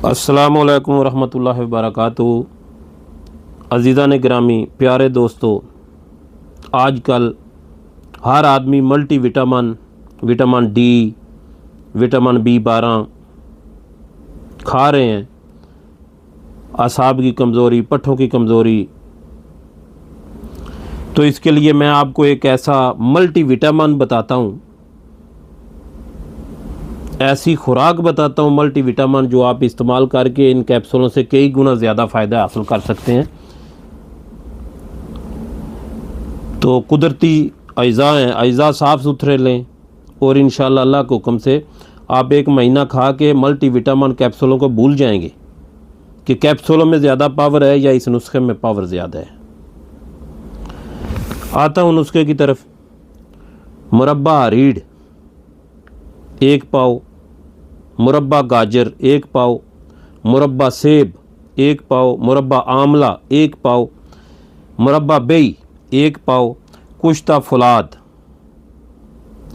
अस्सलामुअलैकुम वरहमतुल्लाहि वबरकातुहू। अज़ीज़ान गिरामी, प्यारे दोस्तों, आजकल हर आदमी multi vitamin D, vitamin B12 खा रहे हैं। असाब की कमज़ोरी, पट्ठों की कमज़ोरी, तो इसके लिए मैं आपको एक ऐसा मल्टी विटामिन बताता हूँ, ऐसी खुराक बताता हूँ मल्टी विटामिन जो आप इस्तेमाल करके इन कैप्सूलों से कई गुना ज़्यादा फ़ायदा हासिल कर सकते हैं। तो कुदरती अज़ा हैं, अज़ा साफ़ सुथरे लें और इंशाअल्लाह अल्लाह के हुक्म से आप एक महीना खा के मल्टी विटामिन कैप्सूलों को भूल जाएंगे कि कैप्सूलों में ज़्यादा पावर है या इस नुस्खे में पावर ज़्यादा है। आता हूँ नुस्खे की तरफ। मुरब्बा रीढ़ 1 पाव, मुरब्बा गाजर 1 पाव, मुरब्बा सेब 1 पाव, मुरब्बा आंवला 1 पाव, मुरब्बा बेई 1 पाव, कुश्ता फुलाद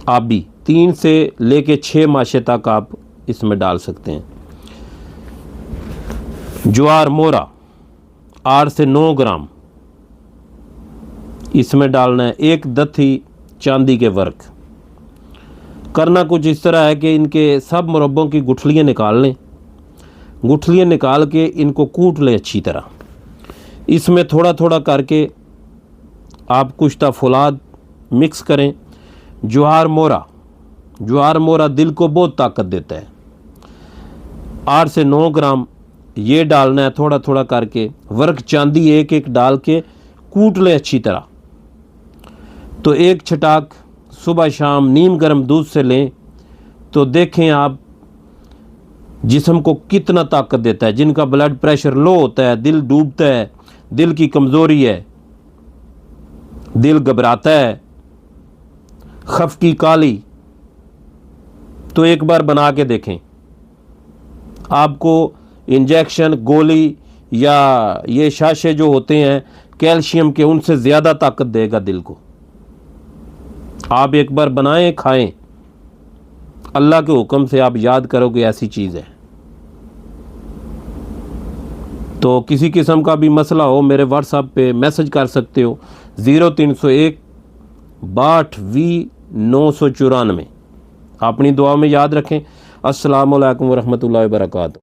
आबी 3 से लेके 6 माशे तक आप इसमें डाल सकते हैं। ज्वार मोरा 8 से 9 ग्राम इसमें डालना है। 1 दथी चांदी के वर्क। करना कुछ इस तरह है कि इनके सब मुरब्बों की गुठलियाँ निकाल लें। गुठलियाँ निकाल के इनको कूट लें अच्छी तरह। इसमें थोड़ा थोड़ा करके आप कुश्ता फुलाद मिक्स करें। ज्वार मोरा दिल को बहुत ताकत देता है। 8 से 9 ग्राम ये डालना है थोड़ा थोड़ा करके। वर्क चांदी 1-1 डाल के कूट लें अच्छी तरह। तो 1 छटाक सुबह शाम नीम गर्म दूध से लें तो देखें आप जिस्म को कितना ताकत देता है। जिनका ब्लड प्रेशर लो होता है, दिल डूबता है, दिल की कमज़ोरी है, दिल घबराता है, खफकी काली, तो एक बार बना के देखें। आपको इंजेक्शन, गोली या ये शाशे जो होते हैं कैल्शियम के, उनसे ज़्यादा ताकत देगा दिल को। आप एक बार बनाएं, खाएं, अल्लाह के हुक्म से आप याद करोगे ऐसी चीज़ है। तो किसी किस्म का भी मसला हो मेरे व्हाट्सएप पे मैसेज कर सकते हो 0301 62 994। अपनी दुआ में याद रखें। अस्सलामु अलैकुम वरहमतुल्लाहि वबरकातुहू।